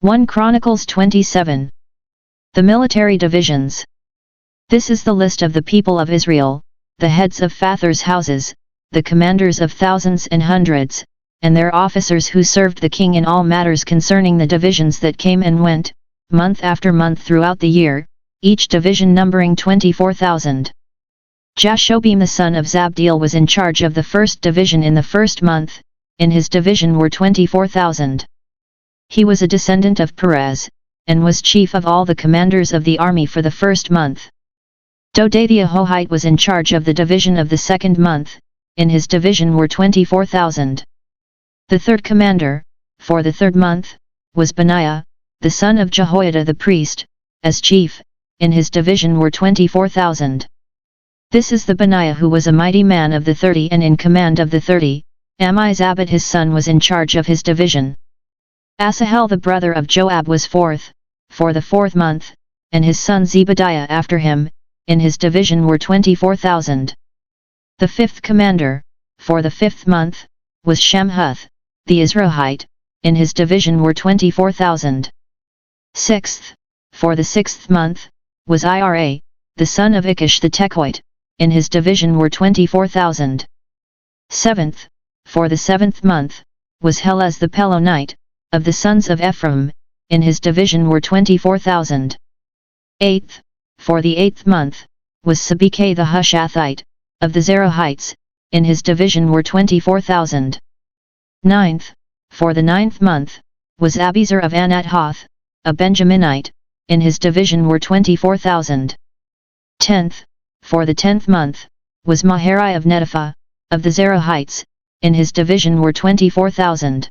1 Chronicles 27. The military divisions. This is the list of the people of Israel, the heads of fathers' houses, the commanders of thousands and hundreds, and their officers who served the king in all matters concerning the divisions that came and went, month after month throughout the year, each division numbering 24,000. Jashobeam the son of Zabdiel was in charge of the first division in the first month. In his division were 24,000. He was a descendant of Perez, and was chief of all the commanders of the army for the first month. Dodai the Ahohite was in charge of the division of the second month. In his division were 24,000. The third commander, for the third month, was Benaiah, the son of Jehoiada the priest, as chief. In his division were 24,000. This is the Benaiah who was a mighty man of the 30 and in command of the 30. Ammizabad his son was in charge of his division. Asahel the brother of Joab was fourth, for the fourth month, and his son Zebadiah after him. In his division were 24,000. The fifth commander, for the fifth month, was Shamhuth, the Israelite. In his division were 24,000. Sixth, for the sixth month, was Ira, the son of Ikish the Tekoite. In his division were 24,000. Seventh, for the seventh month, was Helez the Pelonite, of the sons of Ephraim. In his division were 24,000. Eighth, for the eighth month, was Sabekah the Hushathite, of the Zerahites. In his division were 24,000. Ninth, for the ninth month, was Abiezer of Anathoth, a Benjaminite. In his division were 24,000. 10th, for the 10th month, was Maharai of Netopha, of the Zerahites. In his division were 24,000.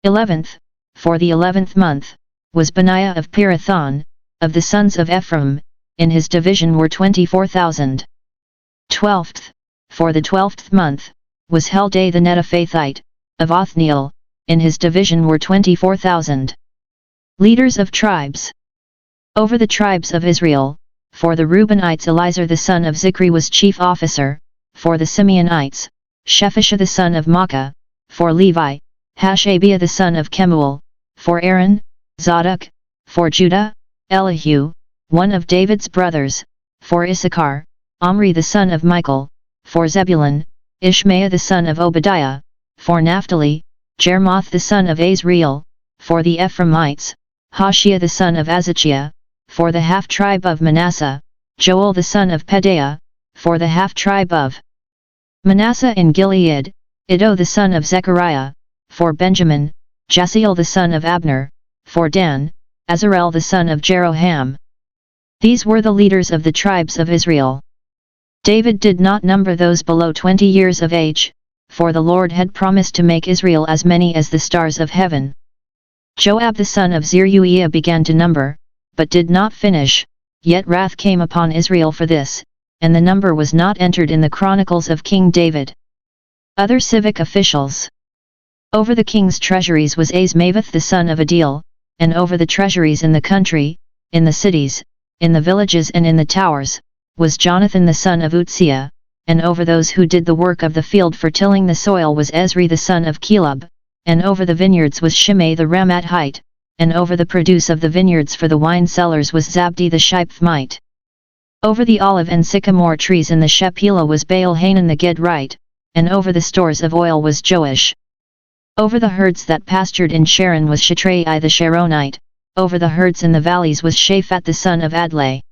11th, for the 11th month, was Benaiah of Pirathon, of the sons of Ephraim. In his division were 24,000. 12th, for the 12th month, was Heldai the Netophathite, of Othniel. In his division were 24,000. Leaders of tribes. Over the tribes of Israel, for the Reubenites Elizur the son of Zichri was chief officer. For the Simeonites, Shephisha the son of Makkah. For Levi, Hashabiah the son of Kemuel. For Aaron, Zadok. For Judah, Elihu, one of David's brothers. For Issachar, Omri the son of Michael. For Zebulun, Ishmaiah the son of Obadiah. For Naphtali, Jermoth the son of Azriel. For the Ephraimites, Hoshea the son of Azachiah. For the half-tribe of Manasseh, Joel the son of Pedaiah. For the half-tribe of Manasseh in Gilead, Iddo the son of Zechariah. For Benjamin, Jasiel the son of Abner. For Dan, Azarel the son of Jeroham. These were the leaders of the tribes of Israel. David did not number those below 20 years of age, for the Lord had promised to make Israel as many as the stars of heaven. Joab the son of Zeruiah began to number, but did not finish, yet wrath came upon Israel for this, and the number was not entered in the Chronicles of King David. Other civic officials. Over the king's treasuries was Azmaveth the son of Adil, and over the treasuries in the country, in the cities, in the villages and in the towers, was Jonathan the son of Uzziah, and over those who did the work of the field for tilling the soil was Ezri the son of Caleb, and over the vineyards was Shimei the Ramathite, and over the produce of the vineyards for the wine cellars was Zabdi the Shiphthite. Over the olive and sycamore trees in the Shephelah was Baal-Hanan the Gedrite, and over the stores of oil was Joash. Over the herds that pastured in Sharon was Shetrai the Sharonite. Over the herds in the valleys was Shaphat the son of Adlai.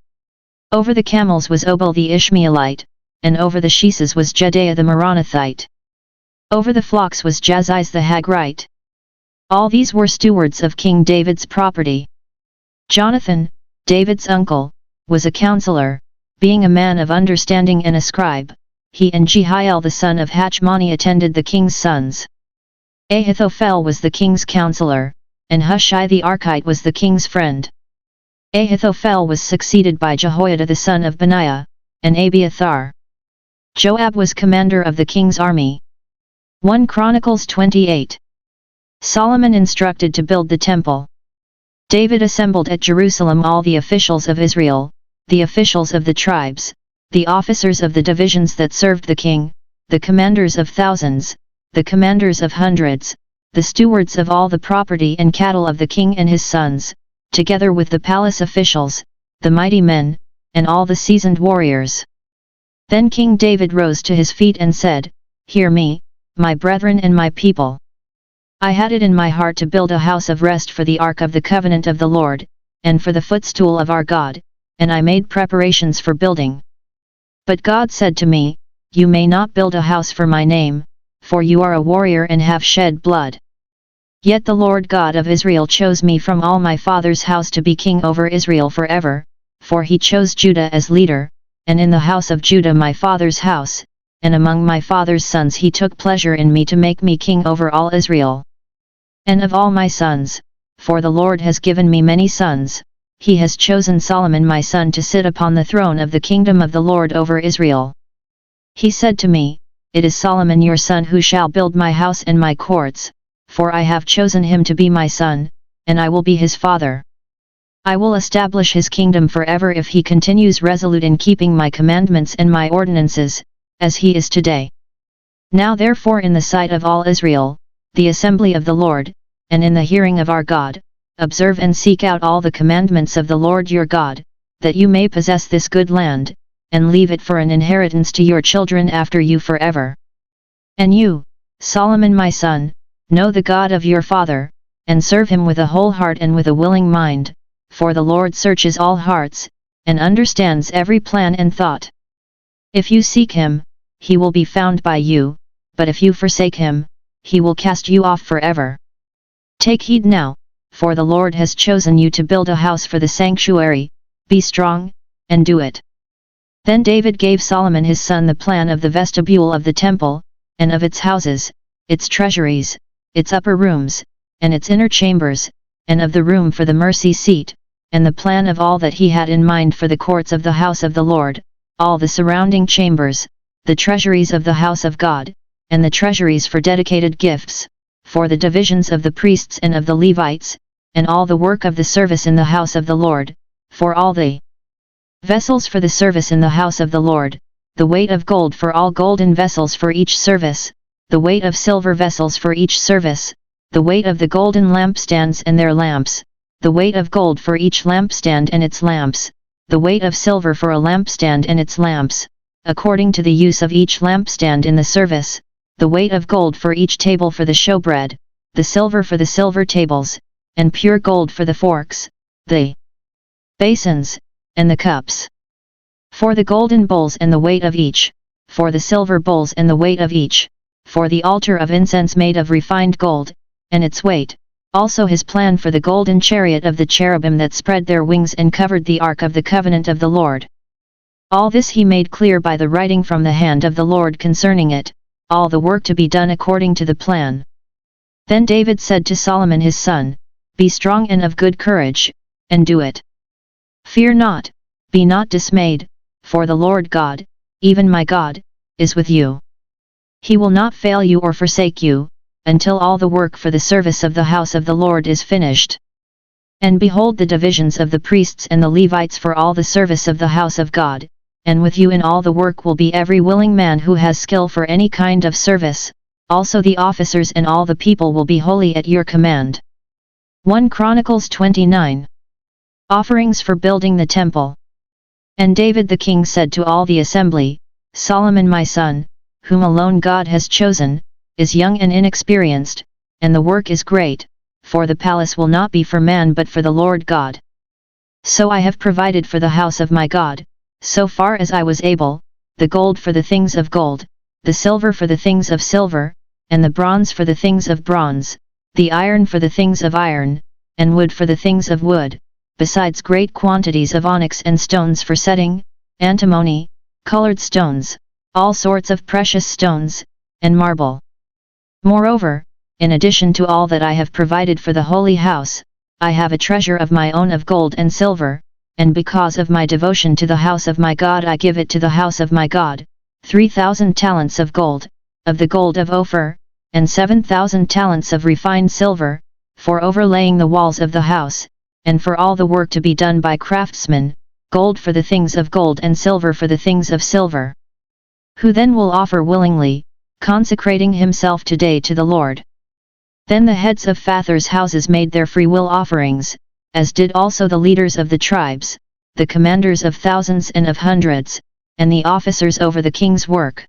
Over the camels was Obal the Ishmaelite, and over the sheeses was Jedaiah the Meronothite. Over the flocks was Jaziz the Hagrite. All these were stewards of King David's property. Jonathan, David's uncle, was a counselor, being a man of understanding and a scribe. He and Jehiel the son of Hachmoni attended the king's sons. Ahithophel was the king's counselor, and Hushai the Archite was the king's friend. Ahithophel was succeeded by Jehoiada the son of Benaiah, and Abiathar. Joab was commander of the king's army. 1 Chronicles 28. Solomon instructed to build the temple. David assembled at Jerusalem all the officials of Israel, the officials of the tribes, the officers of the divisions that served the king, the commanders of thousands, the commanders of hundreds, the stewards of all the property and cattle of the king and his sons, together with the palace officials, the mighty men, and all the seasoned warriors. Then King David rose to his feet and said, "Hear me, my brethren and my people. I had it in my heart to build a house of rest for the ark of the covenant of the Lord, and for the footstool of our God, and I made preparations for building. But God said to me, You may not build a house for my name, for you are a warrior and have shed blood. Yet the Lord God of Israel chose me from all my father's house to be king over Israel forever, for he chose Judah as leader, and in the house of Judah my father's house, and among my father's sons he took pleasure in me to make me king over all Israel. And of all my sons, for the Lord has given me many sons, he has chosen Solomon my son to sit upon the throne of the kingdom of the Lord over Israel. He said to me, It is Solomon your son who shall build my house and my courts, for I have chosen him to be my son, and I will be his father. I will establish his kingdom forever if he continues resolute in keeping my commandments and my ordinances, as he is today. Now therefore in the sight of all Israel, the assembly of the Lord, and in the hearing of our God, observe and seek out all the commandments of the Lord your God, that you may possess this good land, and leave it for an inheritance to your children after you forever. And you, Solomon my son, know the God of your father, and serve him with a whole heart and with a willing mind, for the Lord searches all hearts, and understands every plan and thought. If you seek him, he will be found by you, but if you forsake him, he will cast you off forever. Take heed now, for the Lord has chosen you to build a house for the sanctuary, be strong, and do it." Then David gave Solomon his son the plan of the vestibule of the temple, and of its houses, its treasuries, its upper rooms, and its inner chambers, and of the room for the mercy seat, and the plan of all that he had in mind for the courts of the house of the Lord, all the surrounding chambers, the treasuries of the house of God, and the treasuries for dedicated gifts, for the divisions of the priests and of the Levites, and all the work of the service in the house of the Lord, for all the vessels for the service in the house of the Lord, the weight of gold for all golden vessels for each service, the weight of silver vessels for each service, the weight of the golden lampstands and their lamps, the weight of gold for each lampstand and its lamps, the weight of silver for a lampstand and its lamps, according to the use of each lampstand in the service, the weight of gold for each table for the showbread, the silver for the silver tables, and pure gold for the forks, the basins, and the cups. For the golden bowls and the weight of each, for the silver bowls and the weight of each, for the altar of incense made of refined gold, and its weight, also his plan for the golden chariot of the cherubim that spread their wings and covered the ark of the covenant of the Lord. All this he made clear by the writing from the hand of the Lord concerning it, all the work to be done according to the plan. Then David said to Solomon his son, Be strong and of good courage, and do it. Fear not, be not dismayed, for the Lord God, even my God, is with you. He will not fail you or forsake you, until all the work for the service of the house of the Lord is finished. And behold the divisions of the priests and the Levites for all the service of the house of God, and with you in all the work will be every willing man who has skill for any kind of service, also the officers and all the people will be holy at your command. 1 Chronicles 29. Offerings for building the temple. And David the king said to all the assembly, Solomon my son, whom alone God has chosen, is young and inexperienced, and the work is great, for the palace will not be for man but for the Lord God. So I have provided for the house of my God, so far as I was able, the gold for the things of gold, the silver for the things of silver, and the bronze for the things of bronze, the iron for the things of iron, and wood for the things of wood, besides great quantities of onyx and stones for setting, antimony, colored stones, all sorts of precious stones, and marble. Moreover, in addition to all that I have provided for the holy house, I have a treasure of my own of gold and silver, and because of my devotion to the house of my God I give it to the house of my God, 3,000 talents of gold, of the gold of Ophir, and 7,000 talents of refined silver, for overlaying the walls of the house, and for all the work to be done by craftsmen, gold for the things of gold and silver for the things of silver. Who then will offer willingly, consecrating himself today to the Lord? Then the heads of fathers' houses made their freewill offerings, as did also the leaders of the tribes, the commanders of thousands and of hundreds, and the officers over the king's work.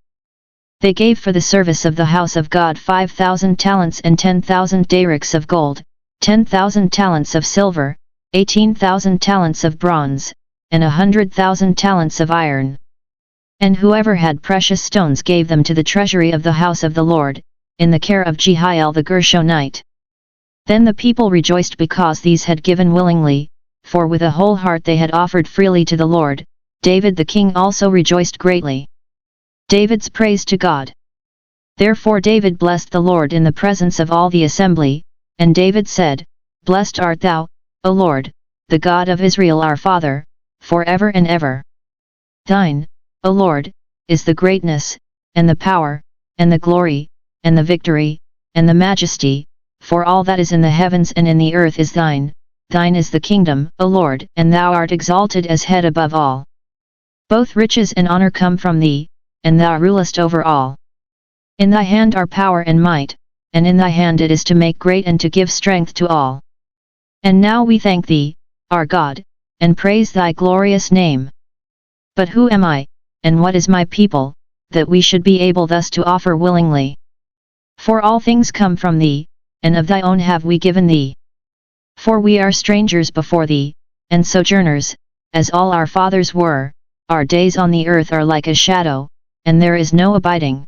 They gave for the service of the house of God 5,000 talents and 10,000 darics of gold, 10,000 talents of silver, 18,000 talents of bronze, and 100,000 talents of iron. And whoever had precious stones gave them to the treasury of the house of the Lord, in the care of Jehiel the Gershonite. Then the people rejoiced because these had given willingly, for with a whole heart they had offered freely to the Lord. David the king also rejoiced greatly. David's praise to God. Therefore David blessed the Lord in the presence of all the assembly, and David said, Blessed art thou, O Lord, the God of Israel our Father, for ever and ever. Thine, O Lord, is the greatness, and the power, and the glory, and the victory, and the majesty, for all that is in the heavens and in the earth is thine. Thine is the kingdom, O Lord, and thou art exalted as head above all. Both riches and honor come from thee, and thou rulest over all. In thy hand are power and might, and in thy hand it is to make great and to give strength to all. And now we thank thee, our God, and praise thy glorious name. But who am I, and what is my people, that we should be able thus to offer willingly? For all things come from thee, and of thy own have we given thee. For we are strangers before thee, and sojourners, as all our fathers were. Our days on the earth are like a shadow, and there is no abiding.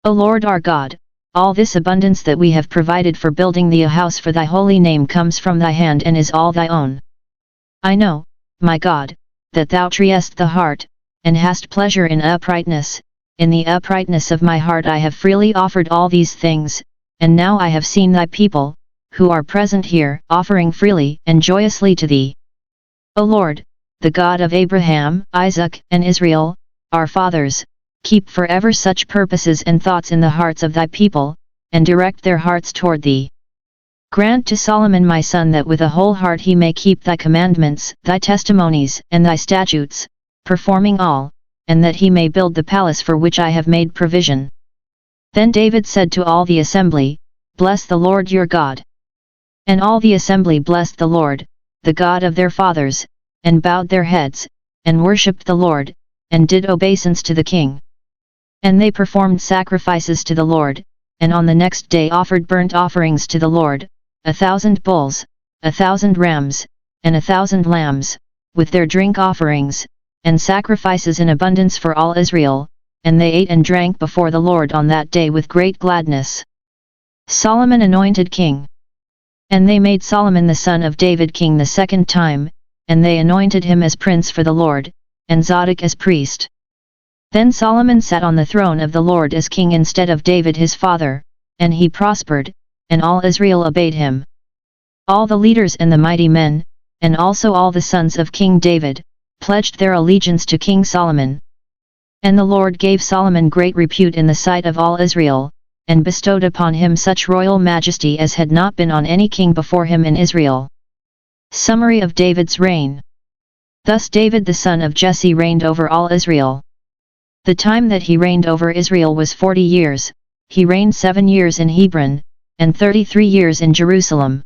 O Lord our God, all this abundance that we have provided for building thee a house for thy holy name comes from thy hand and is all thy own. I know, my God, that thou triest the heart, and hast pleasure in uprightness. In the uprightness of my heart I have freely offered all these things, and now I have seen thy people, who are present here, offering freely and joyously to thee. O Lord, the God of Abraham, Isaac, and Israel, our fathers, keep forever such purposes and thoughts in the hearts of thy people, and direct their hearts toward thee. Grant to Solomon my son that with a whole heart he may keep thy commandments, thy testimonies, and thy statutes, performing all, and that he may build the palace for which I have made provision. Then David said to all the assembly, Bless the Lord your God. And all the assembly blessed the Lord, the God of their fathers, and bowed their heads, and worshipped the Lord, and did obeisance to the king. And they performed sacrifices to the Lord, and on the next day offered burnt offerings to the Lord, 1,000 bulls, 1,000 rams, and 1,000 lambs, with their drink offerings, and sacrifices in abundance for all Israel, and they ate and drank before the Lord on that day with great gladness. Solomon anointed king. And they made Solomon the son of David king the second time, and they anointed him as prince for the Lord, and Zadok as priest. Then Solomon sat on the throne of the Lord as king instead of David his father, and he prospered, and all Israel obeyed him. All the leaders and the mighty men, and also all the sons of King David, pledged their allegiance to King Solomon. And the Lord gave Solomon great repute in the sight of all Israel, and bestowed upon him such royal majesty as had not been on any king before him in Israel. Summary of David's reign. Thus David the son of Jesse reigned over all Israel. The time that he reigned over Israel was 40 years, he reigned 7 years in Hebron, and 33 years in Jerusalem.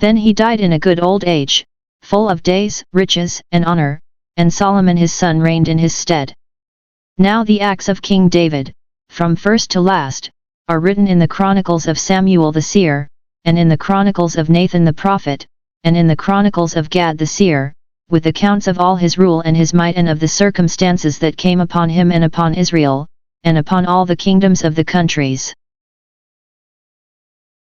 Then he died in a good old age, full of days, riches, and honor, and Solomon his son reigned in his stead. Now the acts of King David, from first to last, are written in the Chronicles of Samuel the seer, and in the Chronicles of Nathan the prophet, and in the Chronicles of Gad the seer, with accounts of all his rule and his might and of the circumstances that came upon him and upon Israel, and upon all the kingdoms of the countries.